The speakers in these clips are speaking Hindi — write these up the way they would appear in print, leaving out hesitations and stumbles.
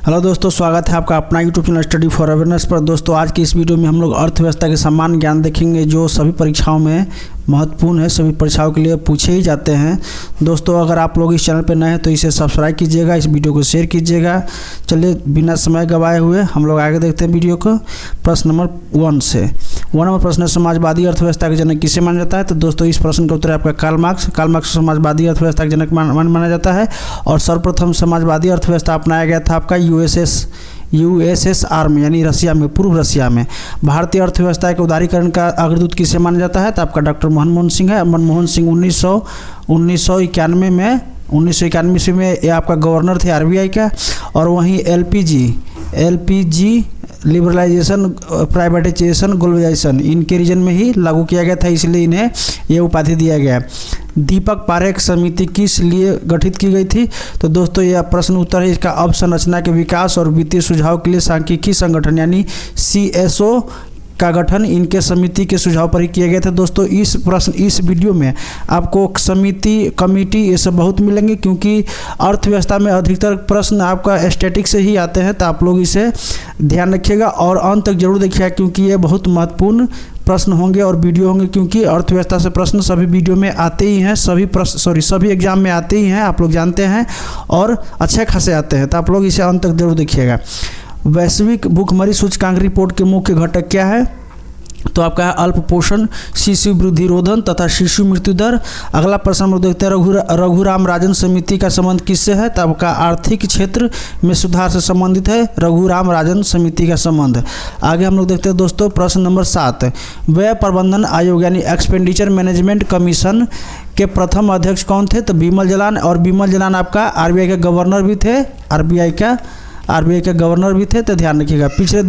हेलो दोस्तों, स्वागत है आपका अपना YouTube channel study for awareness पर। दोस्तों आज की इस वीडियो में हम लोग अर्थव्यवस्था के सामान्य ज्ञान देखेंगे जो सभी परीक्षाओं में महत्वपूर्ण है, सभी परीक्षाओं के लिए पूछे ही जाते हैं। दोस्तों अगर आप लोग इस चैनल पर नए हैं तो इसे सब्सक्राइब कीजिएगा, इस वीडियो को शेयर कीजिएगा। चलिए बिना समय गवाए हुए हम लोग आगे देखते हैं वीडियो को। प्रश्न नंबर 1 से 1 नंबर प्रश्न है, समाजवादी अर्थव्यवस्था के जनक किसे माना जाता है? तो दोस्तों इस प्रश्न का उत्तर है आपका कार्ल मार्क्स समाजवादी अर्थव्यवस्था के जनक माना जाता है। और सर्वप्रथम समाजवादी अर्थव्यवस्था अपनाया गया था आपका यूएसएसआर में, यानी रसिया में, पूर्व रसिया में। भारतीय अर्थव्यवस्था के उदारीकरण का अग्रदूत किसे माना जाता है? तो आपका डॉक्टर मनमोहन सिंह है। मनमोहन सिंह 1991 में ये आपका गवर्नर थे आरबीआई का। और वहीं एलपीजी लिबरलाइजेशन, प्राइवेटाइजेशन, ग्लोबलाइजेशन इनके रीजन में ही लागू किया गया था, इसलिए इन्हें ये उपाधि दिया गया। दीपक पारेख समिति किस लिए गठित की गई थी? तो दोस्तों यह प्रश्न उत्तर है इसका, अवसंरचना के विकास और वित्तीय सुझाव के लिए सांख्यिकी संगठन यानी CSO का गठन इनके समिति के सुझाव पर ही किए गए थे। दोस्तों इस वीडियो में आपको समिति, कमेटी ये सब बहुत मिलेंगे, क्योंकि अर्थव्यवस्था में अधिकतर प्रश्न आपका स्टैटिक से ही आते हैं, तो आप लोग इसे ध्यान रखिएगा और अंत तक जरूर देखिएगा, क्योंकि ये बहुत महत्वपूर्ण प्रश्न होंगे और वीडियो होंगे। क्योंकि अर्थव्यवस्था से प्रश्न सभी वीडियो में आते ही हैं, सभी एग्जाम में आते ही हैं, आप लोग जानते हैं, और अच्छे खासे आते हैं, तो आप लोग इसे अंत तक जरूर देखिएगा। वैश्विक भूखमरी सूचकांक रिपोर्ट के मुख्य घटक क्या है? तो आपका है अल्प पोषण, शिशु वृद्धि रोधन तथा शिशु मृत्यु दर। अगला प्रश्न हम लोग देखते हैं, रघुराम राजन समिति का संबंध किससे है? तो आपका आर्थिक क्षेत्र में सुधार से संबंधित है रघुराम राजन समिति का संबंध। आगे हम लोग देखते हैं दोस्तों प्रश्न नंबर 7, व्यय प्रबंधन आयोग यानी एक्सपेंडिचर मैनेजमेंट कमीशन के प्रथम अध्यक्ष कौन थे? तो बिमल जलान। और बिमल जलान आपका आरबीआई के गवर्नर भी थे, आरबीआई के गवर्नर भी थे, तो ध्यान रखिएगा। पिछड़े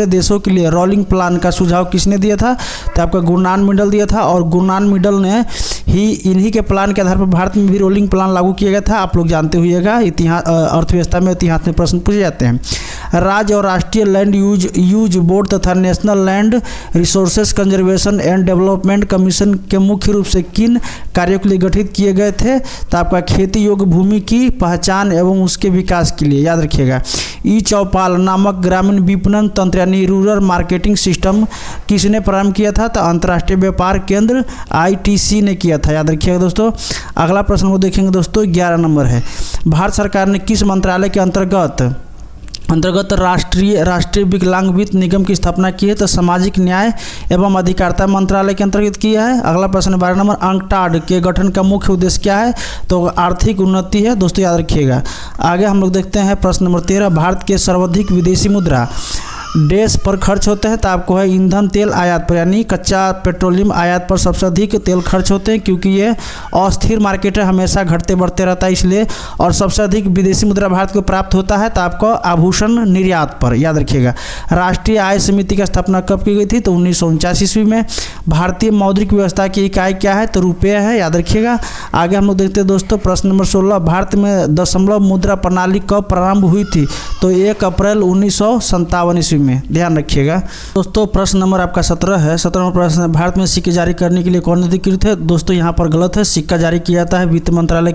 देशों के लिए रोलिंग प्लान का सुझाव किसने दिया था? तो आपका गुरनान मिडल दिया था। और गुरनान मिडल ने ही इन्हीं के प्लान के आधार पर भारत में भी रोलिंग प्लान लागू किया गया था, आप लोग जानते हुएगा। इतिहास, अर्थव्यवस्था में इतिहास में प्रश्न पूछे जाते हैं। राज्य और राष्ट्रीय लैंड यूज बोर्ड तथा national land resources conservation and development commission के मुख्य रूप से किन कार्यों के लिए गठित किए गए थे? तो आपका खेती योग्य भूमि की पहचान एवं उसके विकास के लिए, याद रखिएगा। ई चौपाल नामक ग्रामीण विपणन तंत्र यानी रूरल मार्केटिंग सिस्टम किसने प्रारंभ किया था? तो अंतर्राष्ट्रीय व्यापार केंद्र ITC ने किया था, याद रखिएगा दोस्तों। अगला प्रश्न वो देखेंगे दोस्तों, 11 नंबर है, भारत सरकार ने किस मंत्रालय के अंतर्गत राष्ट्रीय विकलांग वित्त निगम की स्थापना की है? तो सामाजिक न्याय एवं अधिकारिता मंत्रालय के अंतर्गत किया है। अगला प्रश्न 12 नंबर, अंकटाड के गठन का मुख्य उद्देश्य क्या है? तो आर्थिक उन्नति है दोस्तों, याद रखिएगा। आगे हम लोग देखते हैं प्रश्न नंबर 13, भारत के सर्वाधिक विदेशी मुद्रा देश पर खर्च होते हैं? तो आपको है ईंधन तेल आयात पर, यानी कच्चा पेट्रोलियम आयात पर सबसे अधिक तेल खर्च होते हैं, क्योंकि ये अस्थिर मार्केट है, हमेशा घटते बढ़ते रहता है इसलिए। और सबसे अधिक विदेशी मुद्रा भारत को प्राप्त होता है तो आपको आभूषण निर्यात पर, याद रखिएगा। राष्ट्रीय आय समिति की स्थापना कब की गई थी? तो 1949 ईस्वी में। भारतीय मौद्रिक व्यवस्था की इकाई क्या है? तो रुपये है, याद रखिएगा। आगे हम लोग देखते हैं दोस्तों प्रश्न नंबर 16, भारत में दशमलव मुद्रा प्रणाली कब प्रारंभ हुई थी? तो 1 अप्रैल 1957 ईस्वी में, ध्यान रखिएगा। दोस्तों प्रश्न नंबर आपका 17 है। 17वां प्रश्न है, भारत में सिक्के जारी करने के लिए कौन अधिकृत है? दोस्तों यहाँ पर गलत है, सिक्का जारी किया जाता है वित्त मंत्रालय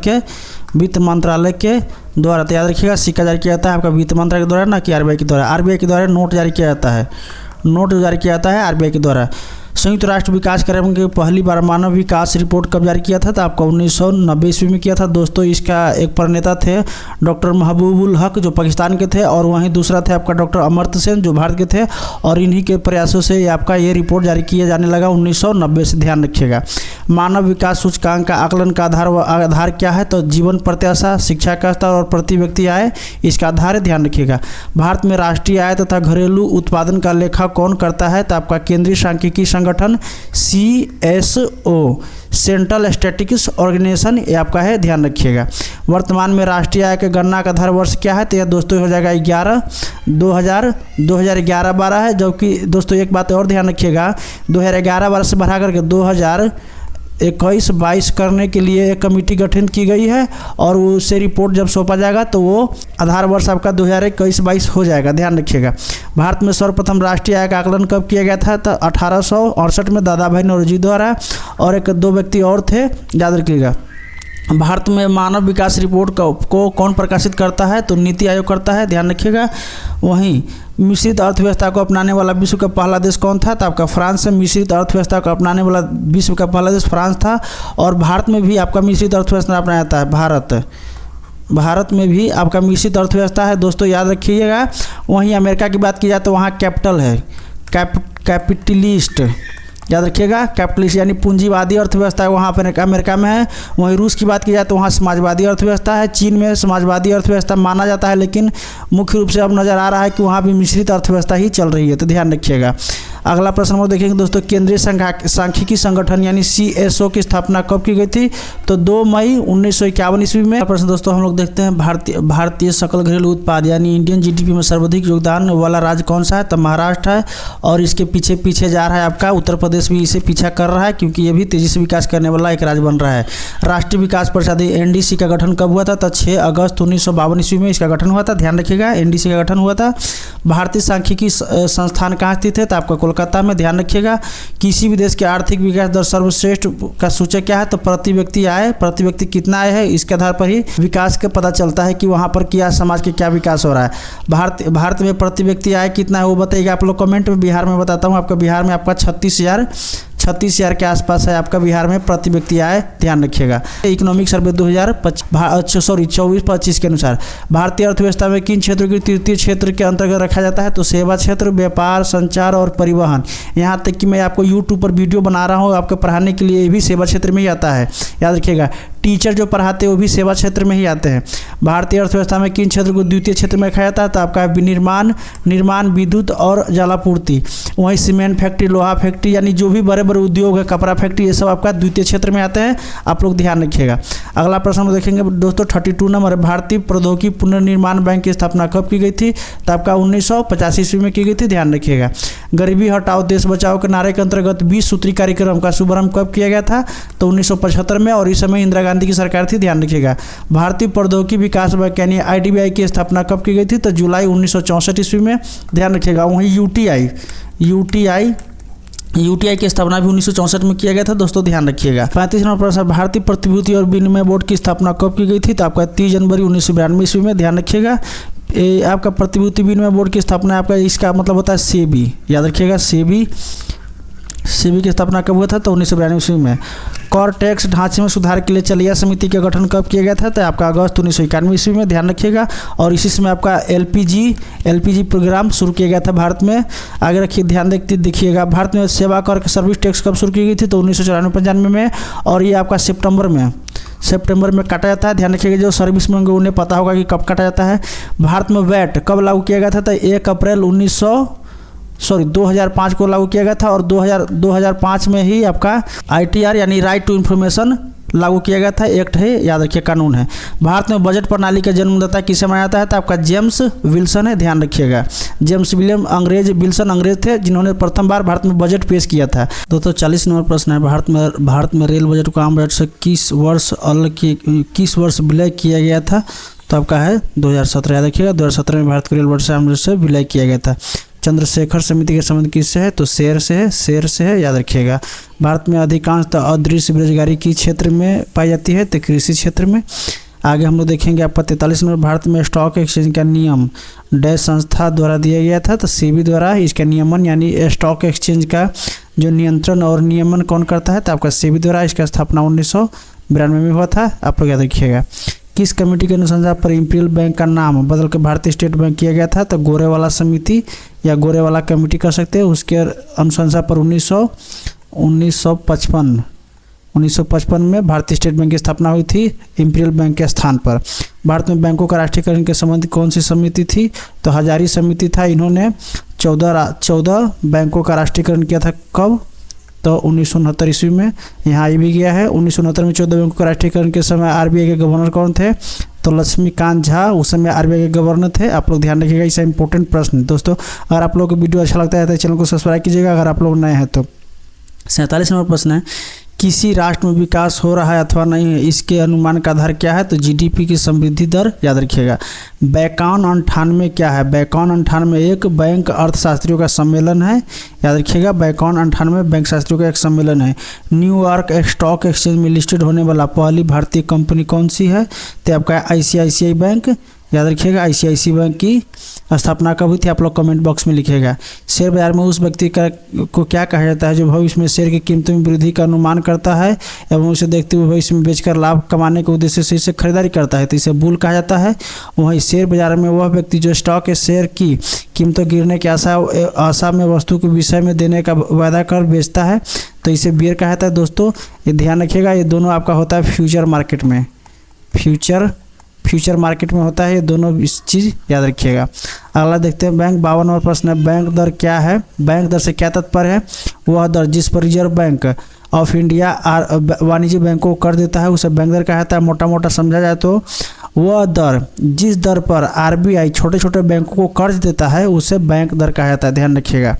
के द्वारा, तो याद रखिएगा सिक्का जारी किया जाता है आपका वित्त मंत्रालय के द्वारा, ना कि आरबीआई के द्वारा। आरबीआई के द्वारा नोट जारी किया जाता है, आरबीआई के द्वारा। संयुक्त राष्ट्र विकास कार्यक्रम के पहली बार मानव विकास रिपोर्ट कब जारी किया था? तो आपका 1990 ईस्वी में किया था दोस्तों। इसका एक प्रणेता थे डॉक्टर महबूबुल हक जो पाकिस्तान के थे, और वहीं दूसरा थे आपका डॉक्टर अमर्त्य सेन जो भारत के थे, और इन्हीं के प्रयासों से आपका ये रिपोर्ट जारी किया जाने लगा 1990 से, ध्यान रखिएगा। मानव विकास सूचकांक का आकलन का आधार क्या है? तो जीवन प्रत्याशा, शिक्षा का स्तर और प्रति व्यक्ति आय इसका आधार है, ध्यान रखिएगा। भारत में राष्ट्रीय आय तथा घरेलू उत्पादन का लेखा कौन करता है? तो आपका केंद्रीय सांख्यिकी संगठन CSO, सेंट्रल स्टैटिस्टिक्स ऑर्गेनाइजेशन, ये आपका है, ध्यान रखिएगा। वर्तमान में राष्ट्रीय आय के गणना का आधार वर्ष क्या है? तो यह दोस्तों हो जाएगा 2011-12 है, जबकि दोस्तों एक बात और ध्यान रखिएगा, 2011-12 से बढ़ा करके 2021-22 करने के लिए एक कमेटी गठन की गई है, और उससे रिपोर्ट जब सौंपा जाएगा तो वो आधार वर्ष आपका 2021-22 हो जाएगा, ध्यान रखिएगा। भारत में सर्वप्रथम राष्ट्रीय आय का आकलन कब किया गया था? तो 1868 में दादा भाई नौरोजी द्वारा, और 2 व्यक्ति और थे, याद रखिएगा। भारत में मानव विकास रिपोर्ट को कौन प्रकाशित करता है? तो नीति आयोग करता है, ध्यान रखिएगा। वहीं मिश्रित अर्थव्यवस्था को अपनाने वाला विश्व का पहला देश कौन था? तो आपका फ्रांस है। मिश्रित अर्थव्यवस्था को अपनाने वाला विश्व का पहला देश फ्रांस था। और भारत में भी आपका मिश्रित अर्थव्यवस्था अपनाया जाता है। भारत में भी आपका मिश्रित अर्थव्यवस्था है दोस्तों, याद रखिएगा। वहीं अमेरिका की बात की जाए तो वहाँ कैपिटल है, कैपिटलिस्ट, याद रखिएगा, कैपिटलिस्ट यानी पूंजीवादी अर्थव्यवस्था है वहाँ पर अमेरिका में है। वहीं रूस की बात की जाए तो वहाँ समाजवादी अर्थव्यवस्था है। चीन में समाजवादी अर्थव्यवस्था माना जाता है, लेकिन मुख्य रूप से अब नज़र आ रहा है कि वहाँ भी मिश्रित अर्थव्यवस्था ही चल रही है, तो ध्यान रखिएगा। अगला प्रश्न हम देखेंगे दोस्तों, केंद्रीय सांख्यिकी संगठन यानी CSO की स्थापना कब की गई थी? तो 2 मई 1951 ईस्वी में। प्रश्न दोस्तों हम लोग देखते हैं, भारतीय सकल घरेलू उत्पाद यानी इंडियन GDP में सर्वाधिक योगदान वाला राज्य कौन सा है? तो महाराष्ट्र है। और इसके पीछे जा रहा है आपका उत्तर प्रदेश भी इसे पीछा कर रहा है, क्योंकि ये भी तेजी से विकास करने वाला एक राज्य बन रहा है। राष्ट्रीय विकास परिषद NDC का गठन कब हुआ था? तो 6 अगस्त 1952 ईस्वी में इसका गठन हुआ था, ध्यान रखिएगा, NDC का गठन हुआ था। भारतीय सांख्यिकी संस्थान कहाँ स्थित है? तो आपका कोलकाता में, ध्यान रखिएगा। किसी भी देश के आर्थिक विकास दर सर्वश्रेष्ठ का सूचक क्या है? तो प्रति व्यक्ति आय, प्रति व्यक्ति कितना आय है, इसके आधार पर ही विकास का पता चलता है कि वहाँ पर क्या समाज के क्या विकास हो रहा है। भारत में प्रति व्यक्ति आय कितना है वो बताइएगा आप लोग कमेंट में। बिहार में बताता हूँ, आपका बिहार में आपका 36,000 के आसपास है आपका बिहार में प्रति व्यक्ति आय, ध्यान रखिएगा। इकोनॉमिक सर्वे 24-25 के अनुसार भारतीय अर्थव्यवस्था में किन क्षेत्रों की तृतीय क्षेत्र के अंतर्गत रखा जाता है? तो सेवा क्षेत्र, व्यापार, संचार और परिवहन। यहाँ तक कि मैं आपको यूट्यूब पर वीडियो बना रहा हूँ आपको पढ़ाने के लिए, भी सेवा क्षेत्र में ही आता है, याद रखिएगा। टीचर जो पढ़ाते हैं वो भी सेवा क्षेत्र में ही आते हैं। भारतीय अर्थव्यवस्था में किन क्षेत्र को द्वितीय क्षेत्र में रखा जाता है? तो आपका निर्माण, विद्युत और जलापूर्ति। वहीं सीमेंट फैक्ट्री, लोहा फैक्ट्री यानी जो भी बड़े बड़े उद्योग है, कपड़ा फैक्ट्री, ये सब आपका द्वितीय क्षेत्र में आते हैं, आप लोग ध्यान रखिएगा। अगला प्रश्न हम देखेंगे दोस्तों, 32 नंबर, भारतीय प्रौद्योगिकी पुनर्निर्माण बैंक की स्थापना कब की गई थी? तो आपका 1985 ईस्वी में की गई थी, ध्यान रखिएगा। गरीबी हटाओ देश बचाओ के नारे के अंतर्गत 20 सूत्री कार्यक्रम का शुभारंभ कब किया गया था? तो 1975 में, और इस समय इंदिरा गांधी की सरकार थी, ध्यान रखिएगा। भारतीय प्रौद्योगिकी विकास बैंक यानी IDBI की स्थापना कब की गई थी? तो जुलाई 1964 ईस्वी में, ध्यान रखिएगा। वहीं UTI की स्थापना भी 1964 में किया गया था दोस्तों, ध्यान रखिएगा। 35 नंबर प्रश्न, भारतीय प्रतिभूति और विनिमय बोर्ड की स्थापना कब की गई थी? तो आपका 30 जनवरी 1992 ईस्वी में, ध्यान रखिएगा। आपका प्रतिभूति विनिमय बोर्ड की स्थापना आपका इसका मतलब होता है SEBI, याद रखिएगा, SEBI की स्थापना कब हुआ था? तो 1992 ईस्वी में। कर टैक्स ढांचे में सुधार के लिए चलिया समिति का गठन कब किया गया था? तो आपका अगस्त 1991 ईस्वी में, ध्यान रखिएगा। और इसी समय आपका LPG प्रोग्राम शुरू किया गया था भारत में। आगे रखिए, ध्यान देखिएगा। भारत में सेवा कर सर्विस टैक्स कब शुरू की गई थी? तो 1994-95 में, और ये आपका सितंबर में काटा जाता है, ध्यान रखिएगा। जो सर्विस में होंगे उन्हें पता होगा कि कब काटा जाता है। भारत में वैट कब लागू किया गया था? तो 1 अप्रैल 2005 को लागू किया गया था। और 2005 में ही आपका ITR यानी राइट टू इन्फॉर्मेशन लागू किया गया था, एक्ट है, याद रखिए, कानून है। भारत में बजट प्रणाली का जन्मदाता किसे माना जाता है? तो आपका जेम्स विल्सन है, ध्यान रखिएगा। जेम्स विल्सन अंग्रेज थे जिन्होंने प्रथम बार भारत में बजट पेश किया था। 240 नंबर प्रश्न है, भारत में रेल बजट को आम बजट से किस वर्ष विलय किया गया था? तो आपका है 2017, याद रखिएगा। 2017 में भारत को रेल बजट से आम बजट से विलय किया गया था। चंद्रशेखर समिति के संबंध किससे है? तो शेर से है, याद रखिएगा। भारत में अधिकांशतः अदृश्य बेरोजगारी किस क्षेत्र में पाई जाती है? तो कृषि क्षेत्र में। आगे हम लोग देखेंगे आपका 43 नंबर, भारत में स्टॉक एक्सचेंज का नियम डैश संस्था द्वारा दिया गया था? तो SEBI द्वारा इसका नियमन यानी स्टॉक एक्सचेंज का जो नियंत्रण और नियमन कौन करता है? तो आपका SEBI द्वारा। इसका स्थापना 1992 में हुआ था, आप लोग याद रखिएगा। किस कमेटी के अनुशंसा पर इंपीरियल बैंक का नाम बदल कर भारतीय स्टेट बैंक किया गया था? तो गोरेवाला समिति या गोरेवाला कमेटी कर सकते हैं, उसके अनुशंसा पर 1955 में भारतीय स्टेट बैंक की स्थापना हुई थी इंपीरियल बैंक के स्थान पर। भारत में बैंकों का राष्ट्रीयकरण के संबंध कौन सी समिति थी? तो हजारी समिति था। इन्होंने 14 बैंकों का राष्ट्रीयकरण किया था, कब? तो 1969 ईस्वी में। यहाँ ये भी गया है 1969 में 14 बैंकों का राष्ट्रीयकरण के समय RBI के गवर्नर कौन थे? तो लक्ष्मीकांत झा उस समय RBI के गवर्नर थे, आप लोग ध्यान रखिएगा। इससे इंपॉर्टेंट प्रश्न दोस्तों, अगर आप लोगों को वीडियो अच्छा लगता है तो चैनल को सब्सक्राइब कीजिएगा, अगर आप लोग नए हैं तो। 47 नंबर प्रश्न है, किसी राष्ट्र में विकास हो रहा है अथवा नहीं है, इसके अनुमान का आधार क्या है? तो जीडीपी की समृद्धि दर, याद रखिएगा। बैकॉन 98 क्या है? बैकॉन 98 एक बैंक अर्थशास्त्रियों का सम्मेलन है, याद रखिएगा। बैकॉन 98 बैंक शास्त्रियों का एक सम्मेलन है। न्यूयॉर्क स्टॉक एक्सचेंज में लिस्टेड होने वाला पहली भारतीय कंपनी कौन सी है? तो आपका आईसीआईसीआई बैंक, याद रखिएगा। आईसीआईसीआई बैंक की स्थापना कब हुई थी? आप लोग कमेंट बॉक्स में लिखिएगा। शेयर बाजार में उस व्यक्ति को क्या कहा जाता है जो भविष्य में शेयर की कीमतों में वृद्धि का अनुमान करता है एवं उसे देखते हुए भविष्य में बेचकर लाभ कमाने के उद्देश्य से इसे खरीदारी करता है, तो इसे बुल कहा जाता है। वहीं शेयर बाजार में वह व्यक्ति जो स्टॉक या शेयर की कीमतों गिरने की आशा में वस्तु के विषय में देने का वादा कर बेचता है, तो इसे बियर कहा जाता है। दोस्तों ये ध्यान रखिएगा, ये दोनों आपका होता है फ्यूचर मार्केट में, फ्यूचर मार्केट में होता है ये दोनों इस चीज़, याद रखिएगा। अगला देखते हैं बैंक 52वां प्रश्न है, बैंक दर क्या है? बैंक दर से क्या तात्पर्य है? वह दर जिस पर रिजर्व बैंक ऑफ इंडिया वाणिज्य बैंकों को कर देता है उसे बैंक दर कहा जाता है। मोटा मोटा समझा जाए तो वह दर जिस दर पर आरबीआई छोटे छोटे बैंकों को कर्ज देता है उसे बैंक दर कहा जाता है, ध्यान रखिएगा।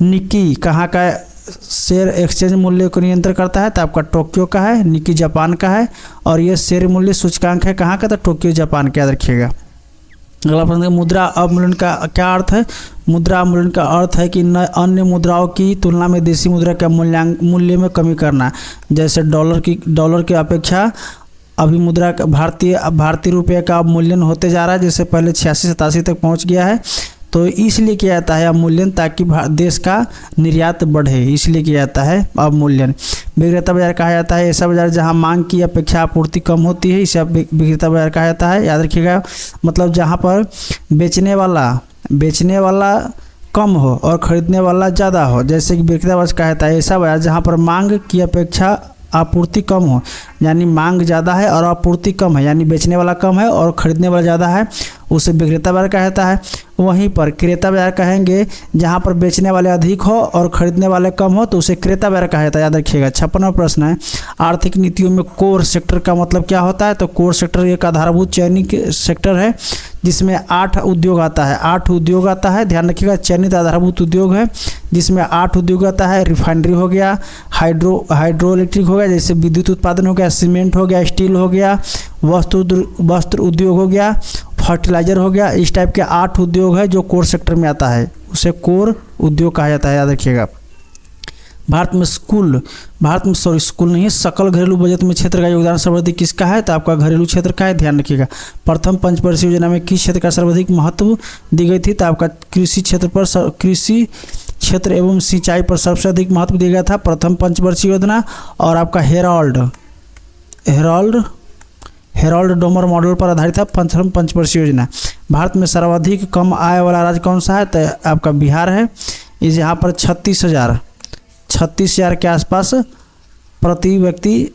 निक्की कहाँ का शेयर एक्सचेंज मूल्य को नियंत्रण करता है? तो आपका टोक्यो का है, निक्की जापान का है, और ये शेयर मूल्य सूचकांक है कहाँ का? तो टोक्यो जापान का, याद रखिएगा। अगला प्रश्न है, मुद्रा अवमूल्यन का क्या अर्थ है? मुद्रा अवमूल्यन का अर्थ है कि अन्य मुद्राओं की तुलना में देशी मुद्रा के मूल्य में कमी करना। जैसे डॉलर की अपेक्षा अभी मुद्रा भारतीय रुपये का अवमूल्यन होते जा रहा है, जैसे पहले 86-87 तक पहुँच गया है, तो इसलिए किया जाता है अवमूल्यन ताकि देश का निर्यात बढ़े, इसलिए किया जाता है अवमूल्यन। विक्रेता बाजार कहा जाता है ऐसा बाजार जहां मांग की अपेक्षा आपूर्ति कम होती है, इसे विक्रेता बाजार कहा जाता है, याद रखिएगा। मतलब जहां पर बेचने वाला कम हो और खरीदने वाला ज़्यादा हो, जैसे कि विक्रेता बाजार कहा जाता है ऐसा बाजार जहाँ पर मांग की अपेक्षा आपूर्ति कम हो, यानी मांग ज़्यादा है और आपूर्ति कम है, यानी बेचने वाला कम है और खरीदने वाला ज़्यादा है, उसे विक्रेता बाजार कहा जाता है। वहीं पर क्रेता बाजार कहेंगे जहां पर बेचने वाले अधिक हो और खरीदने वाले कम हो, तो उसे क्रेता बाजार कहा जाता है, याद रखिएगा। 56वां प्रश्न है, आर्थिक नीतियों में कोर सेक्टर का मतलब क्या होता है? तो कोर सेक्टर एक आधारभूत चयनित सेक्टर है जिसमें 8 उद्योग आता है, 8 उद्योग आता है, ध्यान रखिएगा। चयनित आधारभूत उद्योग है जिसमें 8 उद्योग आता है। रिफाइनरी हो गया, हाइड्रो इलेक्ट्रिक हो गया, जैसे विद्युत उत्पादन हो गया, सीमेंट हो गया, स्टील हो गया, वस्त्र उद्योग हो गया, फर्टिलाइजर हो गया। इस टाइप के 8 उद्योग है जो कोर सेक्टर में आता है, उसे कोर उद्योग कहा जाता है, याद रखिएगा। भारत में स्कूल नहीं, सकल घरेलू बजट में क्षेत्र का योगदान सर्वाधिक किसका है? तो आपका घरेलू क्षेत्र का है, ध्यान रखिएगा। प्रथम पंचवर्षीय योजना में किस क्षेत्र का सर्वाधिक महत्व दी गई थी? तो आपका कृषि क्षेत्र एवं सिंचाई पर सबसे अधिक महत्व दिया गया था, प्रथम पंचवर्षीय योजना। और आपका हेराल्ड डोमर मॉडल पर आधारित था प्रथम पंचवर्षीय योजना। भारत में सर्वाधिक कम आय वाला राज्य कौन सा है? तो आपका बिहार है। इस यहाँ पर 36,000 के आसपास प्रति व्यक्ति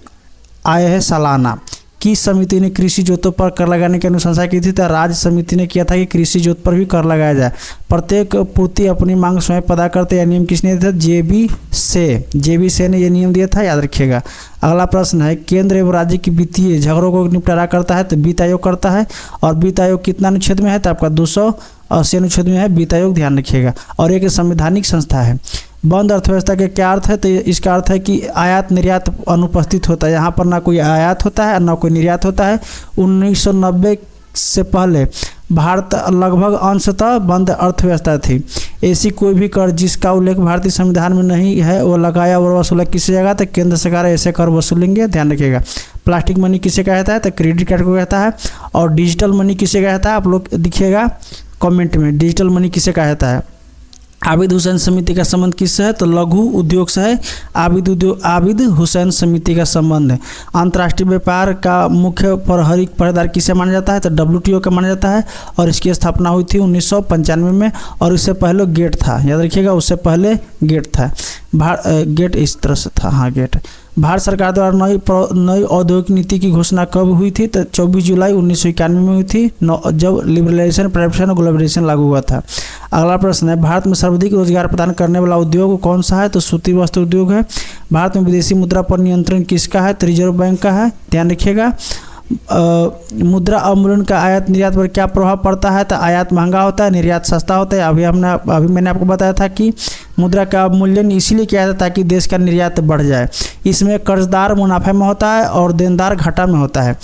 आय है सालाना। किस समिति ने कृषि जोतों पर कर लगाने की अनुशंसा की थी? तो राज्य समिति ने किया था कि कृषि जोत पर भी कर लगाया जाए। प्रत्येक पूर्ति अपनी मांग स्वयं पता करते, यह नियम किसने दिया था? जेबी से ने यह नियम दिया था, याद रखिएगा। अगला प्रश्न है, केंद्र एवं राज्य की वित्तीय झगड़ों को निपटारा करता है? तो वित्त आयोग करता है। और वित्त आयोग कितना अनुच्छेद में है? तो आपका 280 अनुच्छेद में है वित्त आयोग, ध्यान रखिएगा। और एक संवैधानिक संस्था है। बंद अर्थव्यवस्था के क्या अर्थ है? तो इसका अर्थ है कि आयात निर्यात अनुपस्थित होता है, यहाँ पर ना कोई आयात होता है ना कोई निर्यात होता है। 1990 से पहले भारत लगभग अंशतः बंद अर्थव्यवस्था थी। ऐसी कोई भी कर जिसका उल्लेख भारतीय संविधान में नहीं है वो लगाया और वसूला किसी जगह? तो केंद्र सरकार ऐसे कर वसूलेंगे, ध्यान रखिएगा। प्लास्टिक मनी किसे कहता है? तो क्रेडिट कार्ड को कहता है। और डिजिटल मनी किसे कहता है? आप लोग दिखिएगा कमेंट में, डिजिटल मनी किसे कहता है। आबिद हुसैन समिति का संबंध किससे है? तो लघु उद्योग से है। आबिद हुसैन समिति का संबंध है। अंतर्राष्ट्रीय व्यापार का मुख्य प्रहरी पहरेदार किसे माना जाता है? तो WTO का माना जाता है। और इसकी स्थापना हुई थी 1995 में, और इससे पहले गेट था, याद रखिएगा, उससे पहले गेट था। गेट इस तरह से था, हाँ गेट। भारत सरकार द्वारा नई औद्योगिक नीति की घोषणा कब हुई थी? तो 24 जुलाई 1991 में हुई थी, जब लिबरलाइजेशन, प्राइवेटाइजेशन और ग्लोबलाइजेशन लागू हुआ था। अगला प्रश्न है, भारत में सर्वाधिक रोजगार प्रदान करने वाला उद्योग कौन सा है? तो सूती वस्त्र उद्योग है। भारत में विदेशी मुद्रा पर नियंत्रण किसका है? तो रिजर्व बैंक का है, ध्यान रखिएगा। मुद्रा अवमूल्यन का आयात निर्यात पर क्या प्रभाव पड़ता है? तो आयात महंगा होता है, निर्यात सस्ता होता है। अभी मैंने आपको बताया था कि मुद्रा का अवमूल्यन इसीलिए किया जाता है ताकि देश का निर्यात बढ़ जाए। इसमें कर्जदार मुनाफे में होता है और देनदार घाटा में होता है।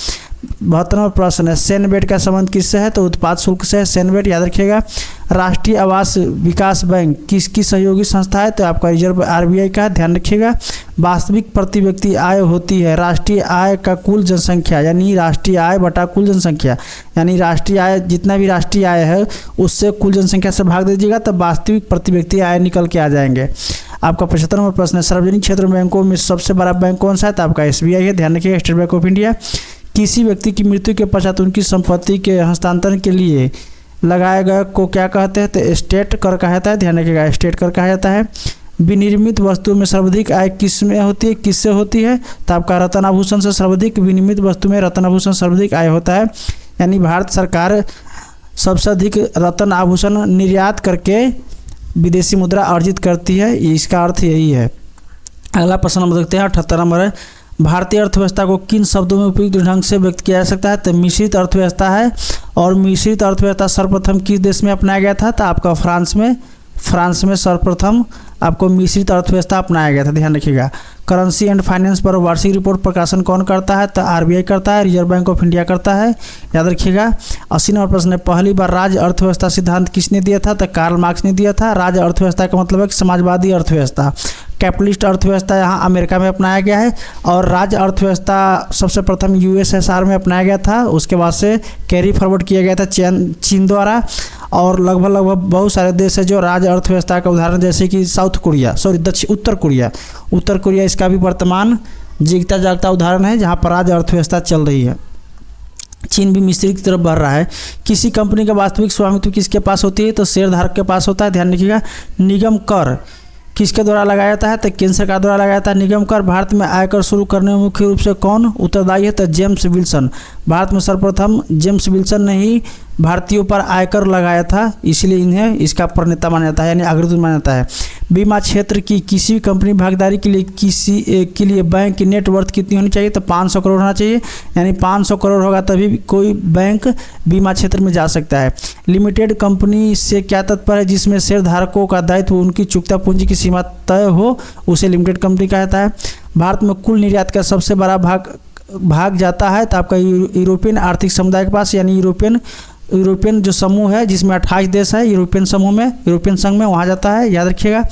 72वां प्रश्न है, सेनबेट का संबंध किससे है? तो उत्पाद शुल्क से है सेनबेट, याद रखिएगा। राष्ट्रीय आवास विकास बैंक किसकी सहयोगी संस्था है? तो आपका रिजर्व आरबीआई का, ध्यान रखिएगा। वास्तविक प्रति व्यक्ति आय होती है राष्ट्रीय आय का कुल जनसंख्या, यानी राष्ट्रीय आय बटा कुल जनसंख्या, यानी राष्ट्रीय आय जितना भी राष्ट्रीय आय है उससे कुल जनसंख्या से भाग दीजिएगा तब वास्तविक प्रति व्यक्ति आय निकल के आ जाएंगे। आपका 75वां प्रश्न है, सार्वजनिक क्षेत्र बैंकों में सबसे बड़ा बैंक कौन सा है? तो आपका एसबीआई है, ध्यान रखिएगा, स्टेट बैंक ऑफ इंडिया। किसी व्यक्ति की मृत्यु के पश्चात उनकी संपत्ति के हस्तांतरण के लिए लगाए गए को क्या कहते हैं? तो स्टेट कर कहता है, ध्यान रखिएगा, स्टेट कर कहा जाता है। विनिर्मित वस्तु में सर्वाधिक आय किस में होती है, किससे होती है? तो आपका रत्न आभूषण से सर्वाधिक, विनिर्मित वस्तु में रत्न आभूषण सर्वाधिक आय होता है, यानी भारत सरकार सबसे अधिक रत्न आभूषण निर्यात करके विदेशी मुद्रा अर्जित करती है, इसका अर्थ यही है। अगला प्रश्न हम देखते हैं, 78 नंबर है, भारतीय अर्थव्यवस्था को किन शब्दों में उपयुक्त ढंग से व्यक्त किया जा सकता है? तो मिश्रित अर्थव्यवस्था है। और मिश्रित अर्थव्यवस्था सर्वप्रथम किस देश में अपनाया गया था? तो आपका फ्रांस में सर्वप्रथम आपको मिश्रित अर्थव्यवस्था अपनाया गया था, ध्यान रखिएगा। करेंसी एंड फाइनेंस पर वार्षिक रिपोर्ट प्रकाशन कौन करता है? तो आरबीआई करता है, रिजर्व बैंक ऑफ इंडिया करता है, याद रखिएगा। 80 नंबर प्रश्न है, पहली बार राज्य अर्थव्यवस्था सिद्धांत किसने दिया था? तो कार्ल मार्क्स ने दिया था। राज्य अर्थव्यवस्था का मतलब है कि समाजवादी अर्थव्यवस्था। कैपिटलिस्ट अर्थव्यवस्था यहाँ अमेरिका में अपनाया गया है और राज्य अर्थव्यवस्था सबसे प्रथम यूएसएसआर में अपनाया गया था, उसके बाद से कैरी फॉरवर्ड किया गया था चीन द्वारा। और लगभग बहुत सारे देश है जो राज्य अर्थव्यवस्था का उदाहरण, जैसे कि उत्तर कोरिया इसका भी वर्तमान जीता जागता उदाहरण है जहाँ पर राज्य अर्थव्यवस्था चल रही है। चीन भी मिश्रित की तरफ बढ़ रहा है। किसी कंपनी का वास्तविक स्वामित्व किसके पास होती है? तो शेयरधारक के पास होता है, ध्यान रखिएगा। निगम कर किसके द्वारा लगाया जाता है? तो केंद्र सरकार द्वारा लगाया जाता है निगम कर। भारत में आयकर शुरू करने में मुख्य रूप से कौन उत्तरदायी है? तो जेम्स विल्सन। भारत में सर्वप्रथम जेम्स विल्सन ने ही भारतीयों पर आयकर लगाया था, इसलिए इन्हें इसका प्रणेता माना जाता है, यानी अग्रदूत माना जाता है। बीमा क्षेत्र की किसी भी कंपनी भागीदारी के लिए बैंक की नेटवर्थ कितनी होनी चाहिए? तो 500 करोड़ होना चाहिए, यानी 500 करोड़ होगा तभी कोई बैंक बीमा क्षेत्र में जा सकता है। लिमिटेड कंपनी से क्या तात्पर्य है? जिसमें शेयरधारकों का दायित्व उनकी चुकता पूंजी की सीमा तय हो, उसे लिमिटेड कंपनी कहता है। भारत में कुल निर्यात का सबसे बड़ा भाग जाता है तो आपका यूरोपियन आर्थिक समुदाय के पास, यानी यूरोपियन जो समूह है जिसमें 28 देश है यूरोपियन समूह में, यूरोपियन संघ में, वहाँ जाता है, याद रखिएगा।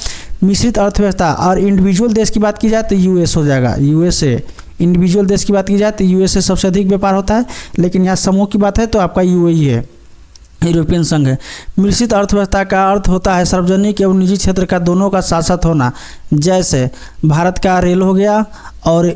मिश्रित अर्थव्यवस्था और इंडिविजुअल देश की बात की जाए तो यूएस हो जाएगा, यूएसए। इंडिविजुअल देश की बात की जाए तो यूएसए सबसे अधिक व्यापार होता है, लेकिन यहाँ समूह की बात है तो आपका यूएई है, यूरोपियन संघ है। मिश्रित अर्थव्यवस्था का अर्थ होता है सार्वजनिक एवं निजी क्षेत्र का दोनों का साथ साथ होना। जैसे भारत का रेल हो गया और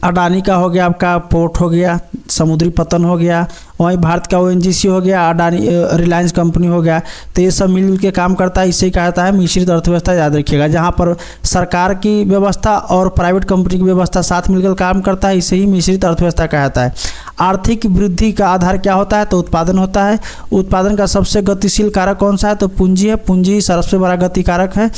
अडानी का हो गया, आपका पोर्ट हो गया, समुद्री पतन हो गया, वहीं भारत का ओएनजीसी हो गया, अडानी रिलायंस कंपनी हो गया, तो ये सब मिलजुल के काम करता है, इसे कहा जाता है मिश्रित अर्थव्यवस्था, याद रखिएगा। जहाँ पर सरकार की व्यवस्था और प्राइवेट कंपनी की व्यवस्था साथ मिलकर काम करता है, इसे ही मिश्रित अर्थव्यवस्था कहा जाता है। आर्थिक वृद्धि का आधार क्या होता है? तो उत्पादन होता है। उत्पादन का सबसे गतिशील कारक कौन सा है? तो पूंजी है, पूंजी सबसे बड़ा गति कारक है।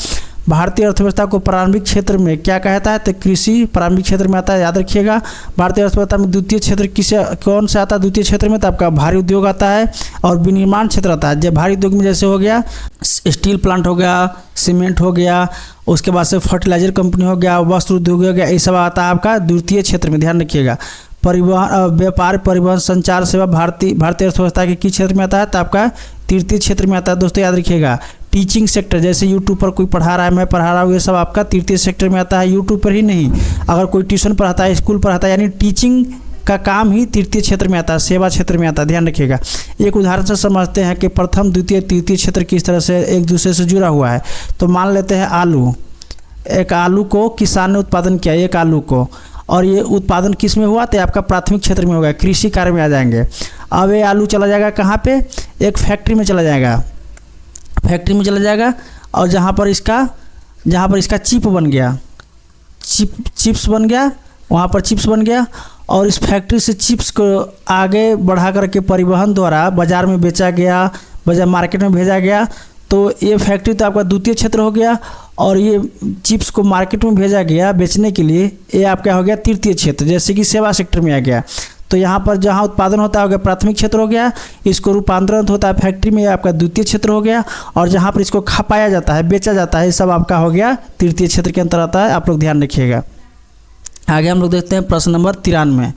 भारतीय अर्थव्यवस्था को प्रारंभिक क्षेत्र में क्या कहता है? तो कृषि प्रारंभिक क्षेत्र में आता है, याद रखिएगा। भारतीय अर्थव्यवस्था में द्वितीय क्षेत्र कौन से आता है? द्वितीय क्षेत्र में तो आपका भारी उद्योग आता है और विनिर्माण क्षेत्र आता है। जब भारी उद्योग में जैसे हो गया स्टील प्लांट हो गया, सीमेंट हो गया, उसके बाद से फर्टिलाइजर कंपनी हो गया, वस्त्र उद्योग हो गया, ये सब आता है आपका द्वितीय क्षेत्र में, ध्यान रखिएगा। परिवहन, व्यापार, परिवहन, संचार सेवा भारतीय अर्थव्यवस्था के किस क्षेत्र में आता है? तो आपका तृतीय क्षेत्र में आता है, दोस्तों याद रखिएगा। टीचिंग सेक्टर, जैसे यूट्यूब पर कोई पढ़ा रहा है, मैं पढ़ा रहा हूँ, ये सब आपका तृतीय सेक्टर में आता है। यूट्यूब पर ही नहीं, अगर कोई ट्यूशन पढ़ाता है, स्कूल पढ़ाता है, यानी टीचिंग का काम ही तृतीय क्षेत्र में आता है, सेवा क्षेत्र में आता है, ध्यान रखिएगा। एक उदाहरण से समझते हैं कि प्रथम द्वितीय तृतीय क्षेत्र किस तरह से एक दूसरे से जुड़ा हुआ है। तो मान लेते हैं आलू, एक आलू को किसान ने उत्पादन किया, एक आलू को, और ये उत्पादन किस में हुआ? तो आपका प्राथमिक क्षेत्र में होगा, कृषि कार्य में आ जाएंगे। अब ये आलू चला जाएगा कहाँ पे? एक फैक्ट्री में चला जाएगा, फैक्ट्री में चला जाएगा, और जहाँ पर इसका चिप बन गया, चिप्स बन गया, वहाँ पर चिप्स बन गया, और इस फैक्ट्री से चिप्स को आगे बढ़ा करके परिवहन द्वारा बाज़ार में बेचा गया, बाजार मार्केट में भेजा गया। तो ये फैक्ट्री तो आपका द्वितीय क्षेत्र हो गया, और ये चिप्स को मार्केट में भेजा गया बेचने के लिए, ये आपका हो गया तृतीय क्षेत्र, जैसे कि सेवा सेक्टर में आ गया। तो यहाँ पर जहाँ उत्पादन होता है हो गया प्राथमिक क्षेत्र हो गया, इसको रूपांतरण होता है फैक्ट्री में, आपका द्वितीय क्षेत्र हो गया, और जहाँ पर इसको खपाया जाता है, बेचा जाता है, ये सब आपका हो गया तृतीय क्षेत्र के अंतर आता है। आप लोग ध्यान रखिएगा। आगे हम लोग देखते हैं प्रश्न नंबर 93।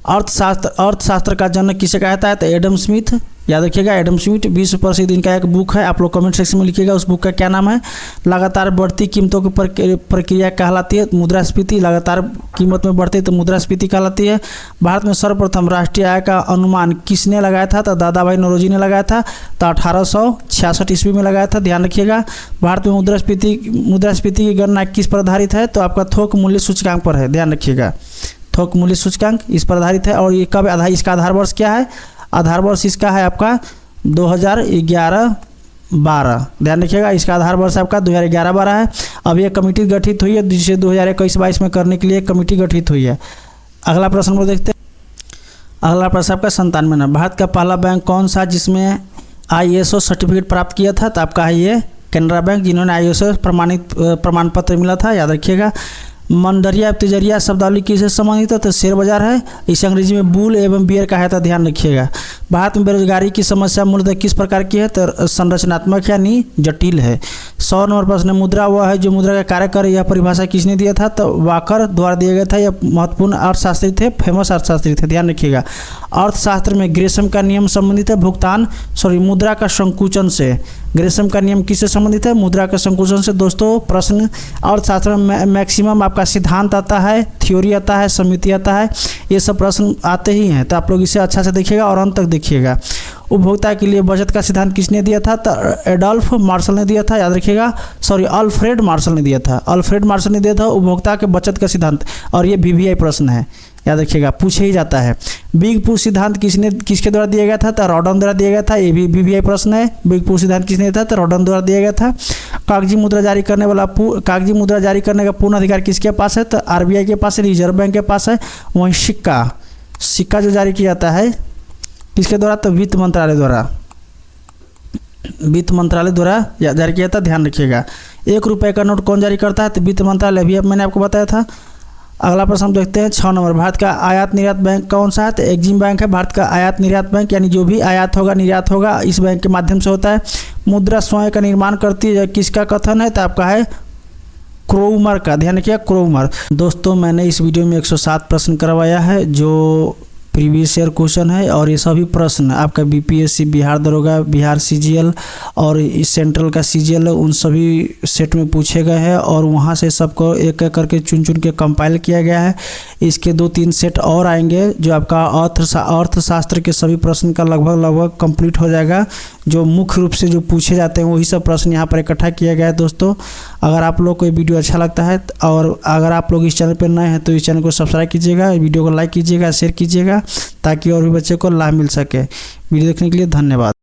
अर्थशास्त्र का जनक किसे कहता है? तो एडम स्मिथ, याद रखिएगा एडम स्मिथ विश्व प्रसिद्ध इनका एक बुक है, आप लोग कमेंट सेक्शन में लिखिएगा उस बुक का क्या नाम है। लगातार बढ़ती कीमतों की प्रक्रिया कहलाती है मुद्रास्फीति, लगातार कीमत में बढ़ती है तो मुद्रास्फीति कहलाती है। भारत में सर्वप्रथम राष्ट्रीय आय का अनुमान किसने लगाया था? तो दादा भाई नौरोजी ने लगाया था, तो 1866 ईस्वी में लगाया था, ध्यान रखिएगा। भारत में मुद्रास्फीति की गणना किस पर आधारित है? तो आपका थोक मूल्य सूचकांक पर है, ध्यान रखिएगा, थोक मूल्य सूचकांक इस पर आधारित है। और ये कब आधार, इसका आधार वर्ष क्या है? आधार वर्ष इसका है आपका 2011-12, ध्यान रखिएगा, इसका आधार वर्ष आपका 2011-12 है। अब ये कमेटी गठित हुई है जिसे 2021-22 में करने के लिए कमेटी गठित हुई है। अगला प्रश्न को देखते हैं। अगला प्रश्न आपका 97 नंबर। भारत का पहला बैंक कौन सा जिसमें ISO सर्टिफिकेट प्राप्त किया था? तो आपका है ये कैनरा बैंक, जिन्होंने ISO प्रमाण पत्र मिला था, याद रखिएगा। मंडरिया तिजरिया शब्दावली किससे संबंधित है? तो शेयर बाजार है, इसे अंग्रेजी में बुल एवं बियर कहा जाता है, ध्यान रखिएगा। भारत में बेरोजगारी की समस्या मूलतः किस प्रकार की है? तो संरचनात्मक यानी जटिल है। 100 नंबर प्रश्न, मुद्रा वह है जो मुद्रा का कार्य करे, यह परिभाषा किसने दिया था? तो वाकर द्वारा दिया गया था। यह महत्वपूर्ण अर्थशास्त्री थे, फेमस अर्थशास्त्री थे, ध्यान रखिएगा। अर्थशास्त्र में ग्रेशम का नियम संबंधित है मुद्रा का संकुचन से। ग्रेशम का नियम किससे संबंधित है? मुद्रा के संकुचन से। दोस्तों प्रश्न अर्थशास्त्र में मैक्सिमम आपका सिद्धांत आता है, थ्योरी आता है, समिति आता है, ये सब प्रश्न आते ही हैं, तो आप लोग इसे अच्छा से देखिएगा और अंत तक देखिएगा। उपभोक्ता के लिए बचत का सिद्धांत किसने दिया था? तो एडोल्फ मार्शल ने दिया था, याद रखिएगा, अल्फ्रेड मार्शल ने दिया था, अल्फ्रेड मार्शल ने दिया था उपभोक्ता के बचत का सिद्धांत। और ये VVI प्रश्न है, याद रखिएगा, पूछे ही जाता है। बिग पुश सिद्धांत किसके द्वारा दिया गया था? तो रॉडन द्वारा दिया गया था, ये भी VVI प्रश्न है। बिग पुश सिद्धांत किसने दिया था? तो रॉडन द्वारा दिया गया था। कागजी मुद्रा जारी करने का पूर्ण अधिकार किसके पास है? तो RBI के पास है, रिजर्व बैंक के पास है। वहीं सिक्का जो जारी किया जाता है किसके द्वारा? तो वित्त मंत्रालय द्वारा जारी किया था, ध्यान रखिएगा। 1 रुपये का नोट कौन जारी करता है? तो वित्त मंत्रालय, अभी मैंने आपको बताया था। अगला प्रश्न हम देखते हैं 6 नंबर। भारत का आयात निर्यात बैंक कौन सा है? तो एक्जिम बैंक है। भारत का आयात निर्यात बैंक यानी जो भी आयात होगा निर्यात होगा इस बैंक के माध्यम से होता है। मुद्रा स्वयं का निर्माण करती है, किसका कथन है? तो आपका है क्रोमर का, ध्यान रखिए क्रोमर। दोस्तों मैंने इस वीडियो में 107 प्रश्न करवाया है जो प्रीवियस ईयर क्वेश्चन है, और ये सभी प्रश्न आपका BPSC, बिहार दरोगा, बिहार CGL और इस सेंट्रल का CGL उन सभी सेट में पूछे गए हैं, और वहाँ से सबको एक एक करके चुन के कंपाइल किया गया है। इसके 2-3 सेट और आएंगे जो आपका अर्थशास्त्र के सभी प्रश्न का लगभग कंप्लीट हो जाएगा। जो मुख्य रूप से जो पूछे जाते हैं वही सब प्रश्न यहाँ पर इकट्ठा किया गया है। दोस्तों अगर आप लोग को ये वीडियो अच्छा लगता है और अगर आप लोग इस चैनल पर नए हैं तो इस चैनल को सब्सक्राइब कीजिएगा, वीडियो को लाइक कीजिएगा, शेयर कीजिएगा, ताकि और भी बच्चे को लाभ मिल सके। वीडियो देखने के लिए धन्यवाद।